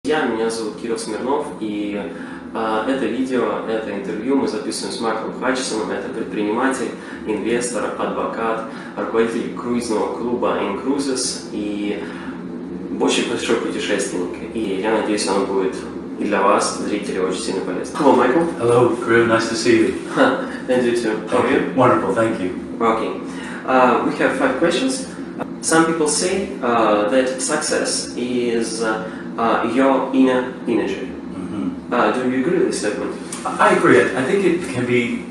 Меня зовут Смирнов, и это видео, это интервью мы записываем с Майклом Хатчисоном. Это предприниматель, инвестор, адвокат, руководитель круизного клуба InCruises и очень большой путешественник. И я надеюсь, он будет и для вас, зрителей, очень сильно полезным. Hello, Michael. Hello, Drew. Nice to see you. And you too. How are you? Wonderful, thank you. Okay. We have 5 questions. Some people say that success is your inner energy. Do you agree with this statement? I agree. I think it can be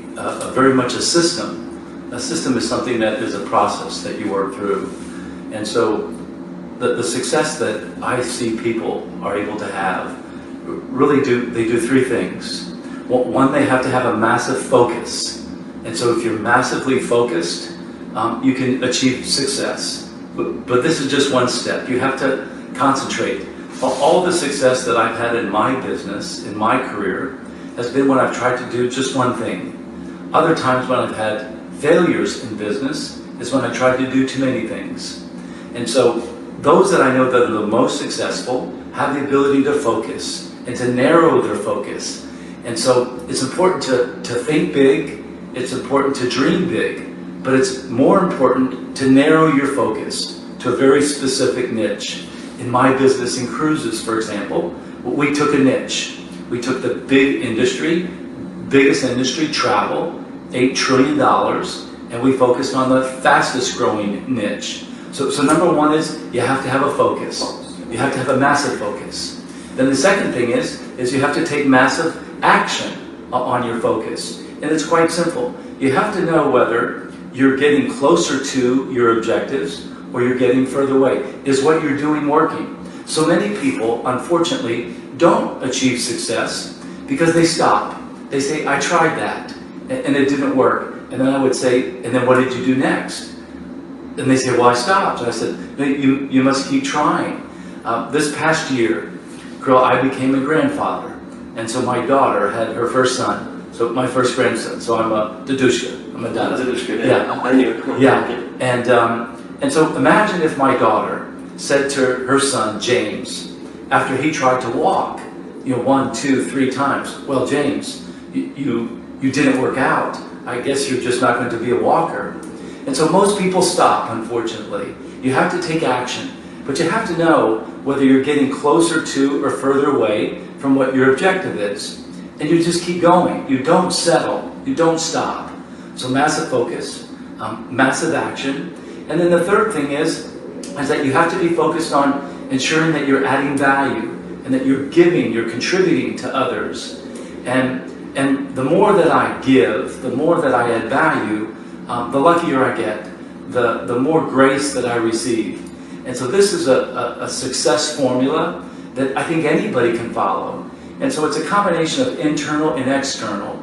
very much a system. A system is something that is a process that you work through. And so the success that I see people are able to have really do 3 things. One, they have to have a massive focus. And so if you're massively focused, you can achieve success. But this is just one step. You have to concentrate. All the success that I've had in my business, in my career, has been when I've tried to do just one thing. Other times when I've had failures in business is when I tried to do too many things. And so those that I know that are the most successful have the ability to focus and to narrow their focus. And so it's important to think big, it's important to dream big, but it's more important to narrow your focus to a very specific niche. In my business, InCruises, for example, we took a niche. We took the big industry, biggest industry, travel, $8 trillion, and we focused on the fastest growing niche. So number one is you have to have a focus. You have to have a massive focus. Then the second thing is you have to take massive action on your focus. And it's quite simple. You have to know whether you're getting closer to your objectives or you're getting further away. Is what you're doing working? So many people, unfortunately, don't achieve success because they stop. They say, I tried that, and it didn't work. And then I would say, and then what did you do next? And they say, well, I stopped. And I said, no, you must keep trying. This past year, I became a grandfather. And so my daughter had her first son. So my first grandson. So I'm a dedushka. I'm a dada. Yeah, I knew. Yeah. And so imagine if my daughter said to her son, James, after he tried to walk, 1, 2, 3 times, well, James, you didn't work out. I guess you're just not going to be a walker. And so most people stop, unfortunately. You have to take action, but you have to know whether you're getting closer to or further away from what your objective is. And you just keep going. You don't settle. You don't stop. So massive focus, massive action. And then the third thing is that you have to be focused on ensuring that you're adding value and that you're giving, you're contributing to others. And the more that I give, the more that I add value, the luckier I get, the more grace that I receive. And so this is a success formula that I think anybody can follow. And so it's a combination of internal and external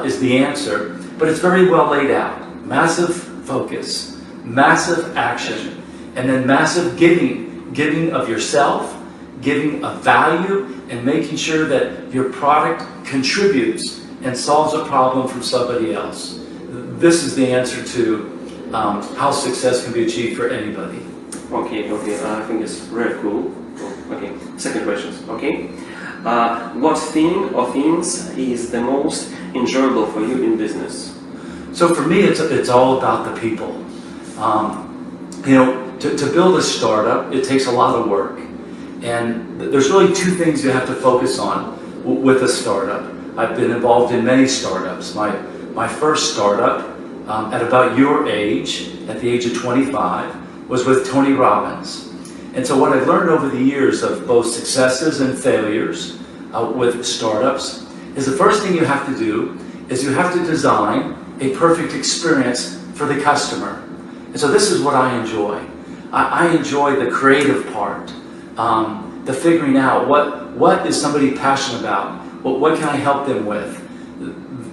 is the answer, but it's very well laid out. Massive focus, massive action, and then massive giving of yourself, giving of value, and making sure that your product contributes and solves a problem for somebody else. This is the answer to how success can be achieved for anybody. Okay, I think it's very cool. Okay, second question, okay. What thing or things is the most enjoyable for you in business? So for me, it's all about the people. To build a startup, it takes a lot of work. And there's really 2 things you have to focus on with a startup. I've been involved in many startups. My first startup, at about your age, at the age of 25, was with Tony Robbins. And so what I've learned over the years of both successes and failures with startups is the first thing you have to do is you have to design a perfect experience for the customer. And so this is what I enjoy. I enjoy the creative part, the figuring out what is somebody passionate about, what can I help them with.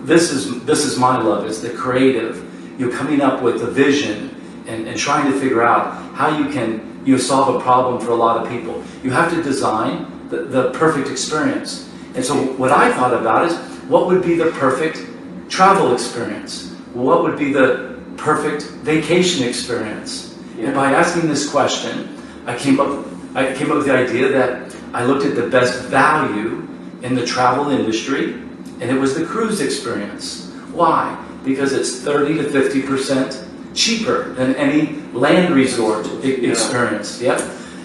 This is my love, it's the creative. You're coming up with a vision and trying to figure out how you can solve a problem for a lot of people. You have to design the perfect experience. And so what I thought about is, what would be the perfect travel experience? What would be the perfect vacation experience? And by asking this question, I came up with the idea that I looked at the best value in the travel industry, and it was the cruise experience. Why? Because it's 30 to 50% cheaper than any land resort experience. Yep.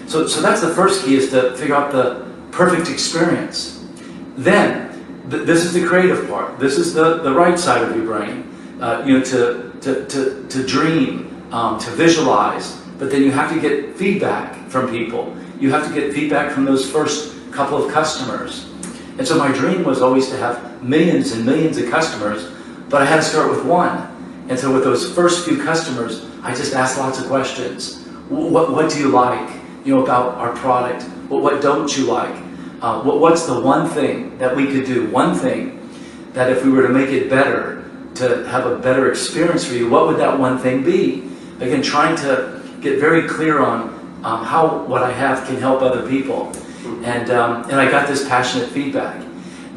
So that's the first key, is to figure out the perfect experience. Then, this is the creative part. This is the right side of your brain. To dream, to visualize, but then you have to get feedback from people. You have to get feedback from those first couple of customers. And so my dream was always to have millions and millions of customers, but I had to start with one. And so with those first few customers, I just asked lots of questions. What do you like, about our product? What don't you like? What's the one thing that we could do? One thing that if we were to make it better, to have a better experience for you, what would that one thing be? Again, trying to get very clear on how what I have can help other people. And I got this passionate feedback.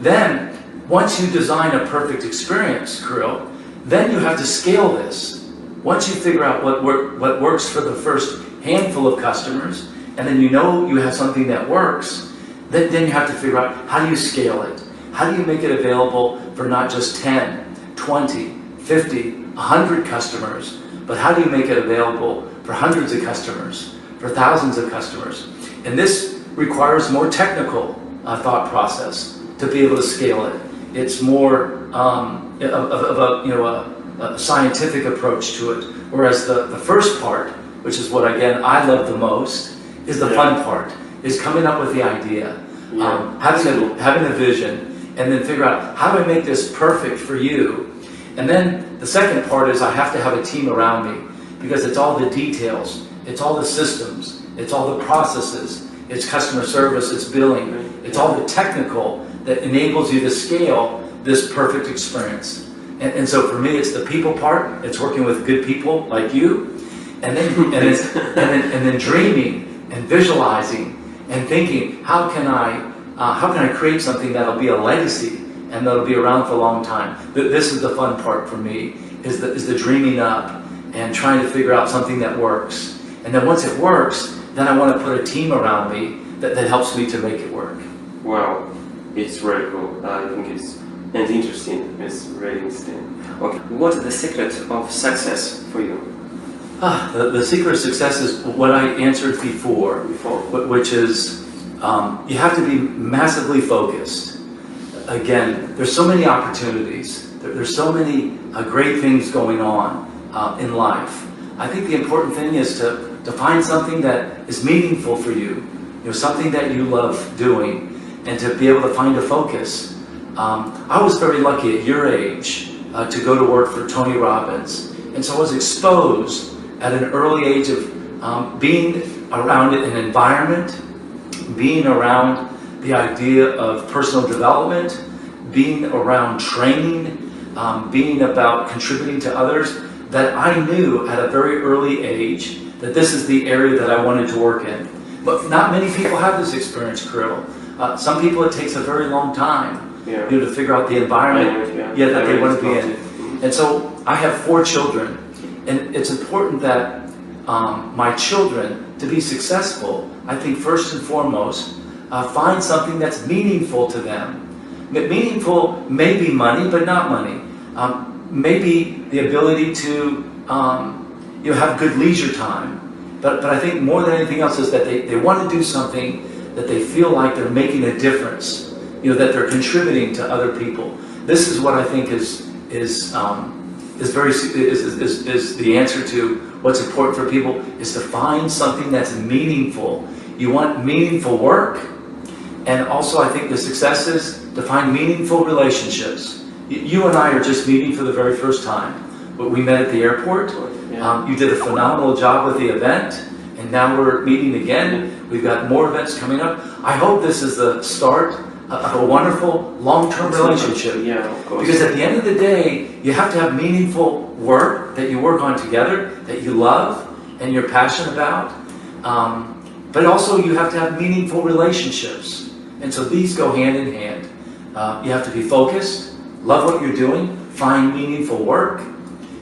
Then, once you design a perfect experience, Kirill, then you have to scale this. Once you figure out what works for the first handful of customers, and then you have something that works, then you have to figure out, how do you scale it? How do you make it available for not just 10, 20, 50, 100 customers, but how do you make it available for hundreds of customers, for thousands of customers? And this requires more technical thought process to be able to scale it. It's more a scientific approach to it, whereas the first part, which is what again I love the most, is the fun part, is coming up with the idea, having a vision, and then figure out, how do I make this perfect for you? And then the second part is, I have to have a team around me, because it's all the details, it's all the systems, it's all the processes, it's customer service, it's billing, it's all the technical that enables you to scale this perfect experience. And so for me, it's the people part. It's working with good people like you, and then dreaming and visualizing and thinking, how can I create something that'll be a legacy and that'll be around for a long time? This is the fun part for me, is the dreaming up and trying to figure out something that works. And then once it works, then I want to put a team around me that helps me to make it work. Wow, it's very cool. I think it's interesting. It's very interesting. Okay, what is the secret of success for you? The secret of success is what I answered before. Which is you have to be massively focused. Again, there's so many opportunities. There's so many great things going on in life. I think the important thing is to find something that is meaningful for you, something that you love doing, and to be able to find a focus. I was very lucky at your age to go to work for Tony Robbins, and so I was exposed at an early age of being around an environment, being around the idea of personal development, being around training, being about contributing to others, that I knew at a very early age that this is the area that I wanted to work in. But not many people have this experience, Kirill. Some people, it takes a very long time to figure out the environment that they want to be in. And so I have 4 children, and it's important that my children, to be successful, I think first and foremost, find something that's meaningful to them. Meaningful may be money, but not money. Maybe the ability to have good leisure time. But I think more than anything else is that they want to do something that they feel like they're making a difference, that they're contributing to other people. This is what I think is the answer to what's important for people, is to find something that's meaningful. You want meaningful work, and also I think the success is to find meaningful relationships. You and I are just meeting for the very first time, but we met at the airport. You did a phenomenal job with the event, and now we're meeting again. We've got more events coming up. I hope this is the start of a wonderful long-term relationship. Yeah, of course. Because at the end of the day, you have to have meaningful work that you work on together, that you love and you're passionate about. But also you have to have meaningful relationships. And so these go hand in hand. You have to be focused, love what you're doing, find meaningful work,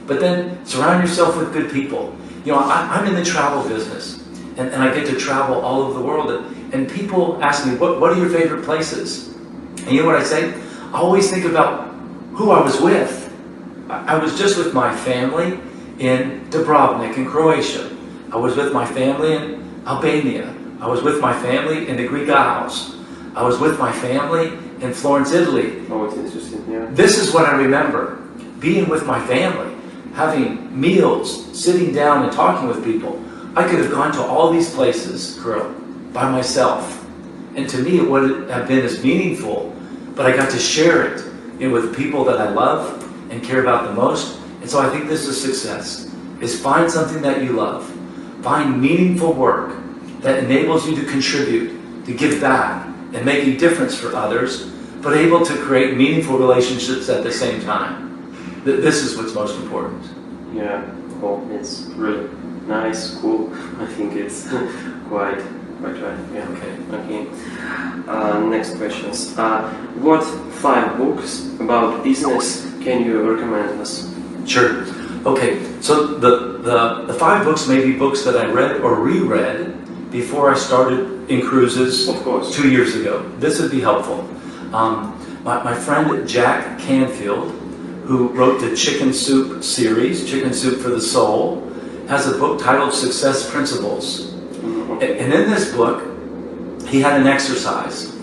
but then surround yourself with good people. I'm in the travel business, and I get to travel all over the world, And people ask me, what are your favorite places? And you know what I say? I always think about who I was with. I was just with my family in Dubrovnik in Croatia. I was with my family in Albania. I was with my family in the Greek Isles. I was with my family in Florence, Italy. Oh, it's interesting, yeah. This is what I remember, being with my family, having meals, sitting down and talking with people. I could have gone to all these places, Kirill, by myself. And to me, it wouldn't have been as meaningful, but I got to share it, with people that I love and care about the most. And so I think this is success, is find something that you love. Find meaningful work that enables you to contribute, to give back, and make a difference for others, but able to create meaningful relationships at the same time. This is what's most important. Yeah, well, it's really nice, cool. I think it's quite right. Yeah. Okay. Next questions. What 5 books about business can you recommend us? Sure. Okay. So the 5 books may be books that I read or reread before I started InCruises, of course, 2 years ago. This would be helpful. My friend Jack Canfield, who wrote the Chicken Soup series, Chicken Soup for the Soul, has a book titled Success Principles. And in this book, he had an exercise.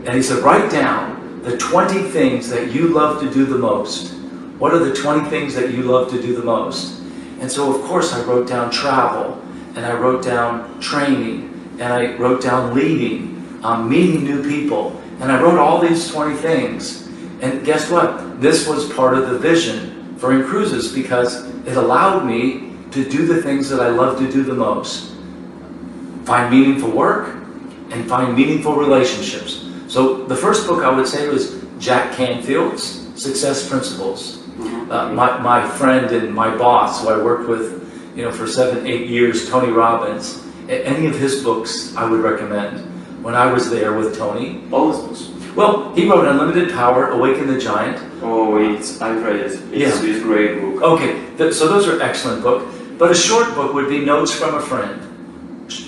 And he said, write down the 20 things that you love to do the most. What are the 20 things that you love to do the most? And so, of course, I wrote down travel, and I wrote down training, and I wrote down leading, meeting new people, and I wrote all these 20 things. And guess what? This was part of the vision for InCruises because it allowed me to do the things that I love to do the most. Find meaningful work and find meaningful relationships. So the first book I would say was Jack Canfield's Success Principles. My friend and my boss, who I worked with for 7-8 years, Tony Robbins, any of his books I would recommend when I was there with Tony. All his books? Well, he wrote Unlimited Power, Awaken the Giant. Oh, I've read it. It's a great book. Okay, so those are excellent books. But a short book would be Notes from a Friend.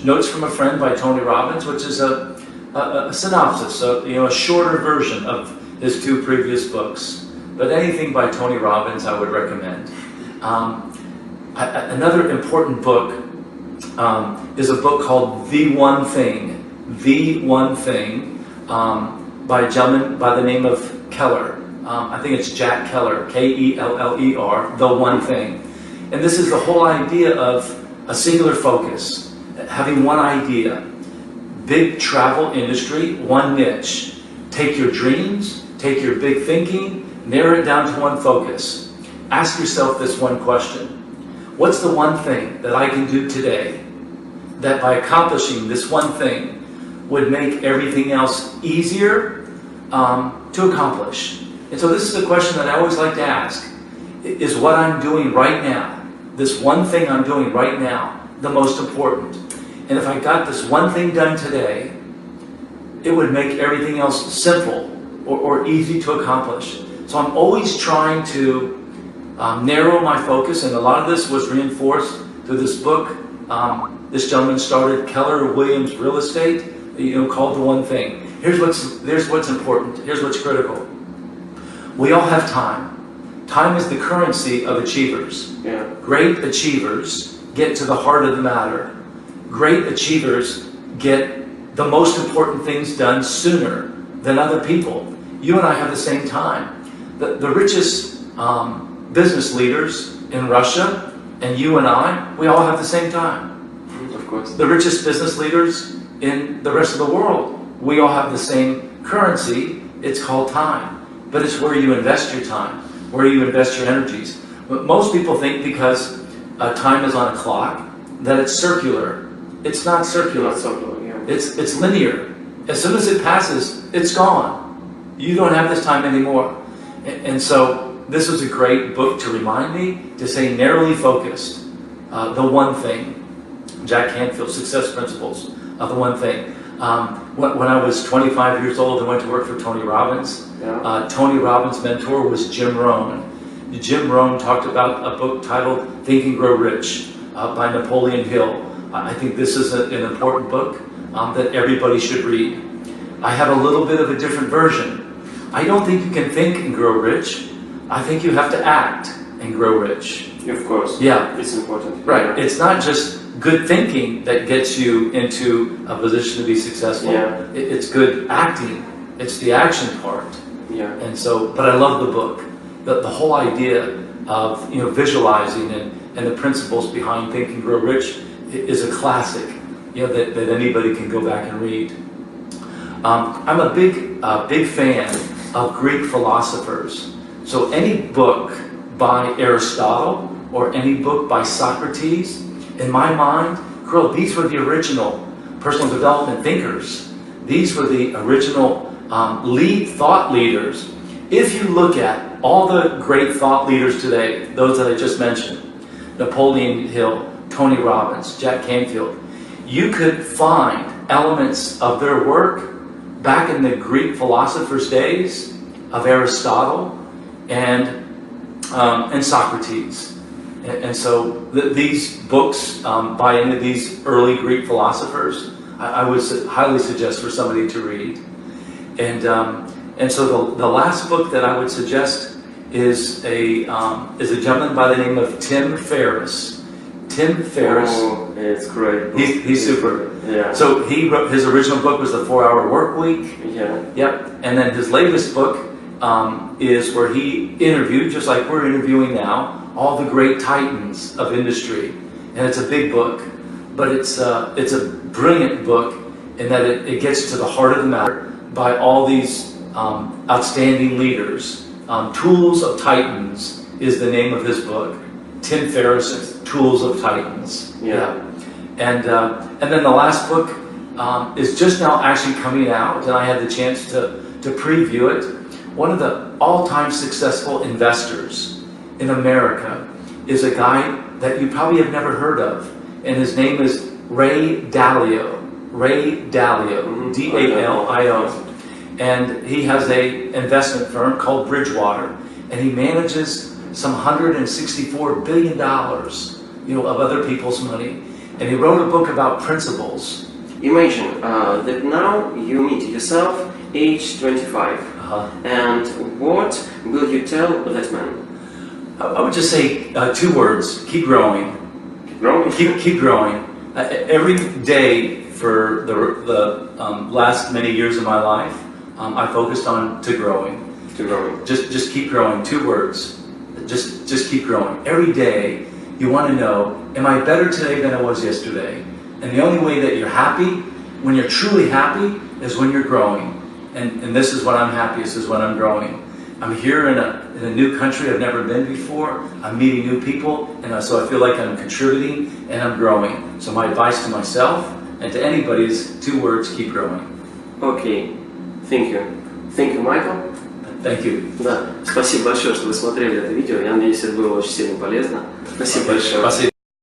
Notes from a Friend by Tony Robbins, which is a synopsis, a shorter version of his 2 previous books. But anything by Tony Robbins I would recommend. Another important book is a book called The One Thing. The One Thing, by a gentleman by the name of Keller. I think it's Jack Keller, K-E-L-L-E-R, The One Thing. And this is the whole idea of a singular focus, having one idea. Big travel industry, one niche. Take your dreams, take your big thinking, narrow it down to one focus. Ask yourself this one question. What's the one thing that I can do today that by accomplishing this one thing would make everything else easier to accomplish? And so this is a question that I always like to ask. Is what I'm doing right now, this one thing I'm doing right now, the most important? And if I got this one thing done today, it would make everything else simple or easy to accomplish. So I'm always trying to narrow my focus, and a lot of this was reinforced through this book. This gentleman started Keller Williams Real Estate, called The One Thing. Here's what's important. Here's what's critical. We all have time. Time is the currency of achievers. Yeah. Great achievers get to the heart of the matter. Great achievers get the most important things done sooner than other people. You and I have the same time. The richest business leaders in Russia and you and I, we all have the same time. Of course. The richest business leaders in the rest of the world, we all have the same currency. It's called time. But it's where you invest your time, where you invest your energies. But most people think because time is on a clock that it's circular. It's not circular. Not circular, yeah. It's linear. As soon as it passes, it's gone. You don't have this time anymore. And so this was a great book to remind me to stay narrowly focused. The One Thing. Jack Canfield, Success Principles of The One Thing. When I was 25 years old, I went to work for Tony Robbins. Yeah. Tony Robbins' mentor was Jim Rohn. Jim Rohn talked about a book titled Think and Grow Rich by Napoleon Hill. I think this is an important book that everybody should read. I have a little bit of a different version. I don't think you can think and grow rich. I think you have to act and grow rich. Of course. Yeah. It's important. Right. It's not just good thinking that gets you into a position to be successful. Yeah. It's good acting. It's the action part. Yeah. And so, but I love the book. The whole idea of visualizing and the principles behind Think and Grow Rich is a classic. That anybody can go back and read. I'm a big fan of Greek philosophers. So any book by Aristotle or any book by Socrates, in my mind, these were the original personal development thinkers. These were the original thought leaders. If you look at all the great thought leaders today, those that I just mentioned, Napoleon Hill, Tony Robbins, Jack Canfield, you could find elements of their work back in the Greek philosophers' days of Aristotle and Socrates. And so these books by any of these early Greek philosophers, I would highly suggest for somebody to read. And so the last book that I would suggest is a gentleman by the name of Tim Ferriss. Tim Ferriss. Oh, it's great. He's super. Yeah. So he wrote, his original book was The 4-Hour Work Week. Yeah. Yep. And then his latest book is where he interviewed, just like we're interviewing now, all the great titans of industry. And it's a big book, but it's a brilliant book in that it gets to the heart of the matter by all these outstanding leaders. Tools of Titans is the name of his book. Tim Ferriss' Tools of Titans. Yeah. And then the last book is just now actually coming out, and I had the chance to preview it. One of the all-time successful investors in America is a guy that you probably have never heard of, and his name is Ray Dalio. Ray Dalio, D-A-L-I-O. And he has an investment firm called Bridgewater, and he manages some $164 billion, of other people's money. And he wrote a book about principles. Imagine that now you meet yourself, age 25, and what will you tell that man? I would just say 2 words: keep growing. Keep growing. Keep growing. Every day for the last many years of my life, I focused on growing. To growing. Just keep growing. 2 words. Just keep growing. Every day you want to know, am I better today than I was yesterday? And the only way that you're happy, when you're truly happy, is when you're growing. And this is when I'm happiest, is when I'm growing. I'm here in a new country I've never been before. I'm meeting new people, and so I feel like I'm contributing and I'm growing. So my advice to myself and to anybody is 2 words: keep growing. Okay. Thank you. Thank you, Michael. Thank you. Да, спасибо большое, что вы смотрели это видео. Я надеюсь, это было очень сильно полезно. Спасибо большое. Спасибо.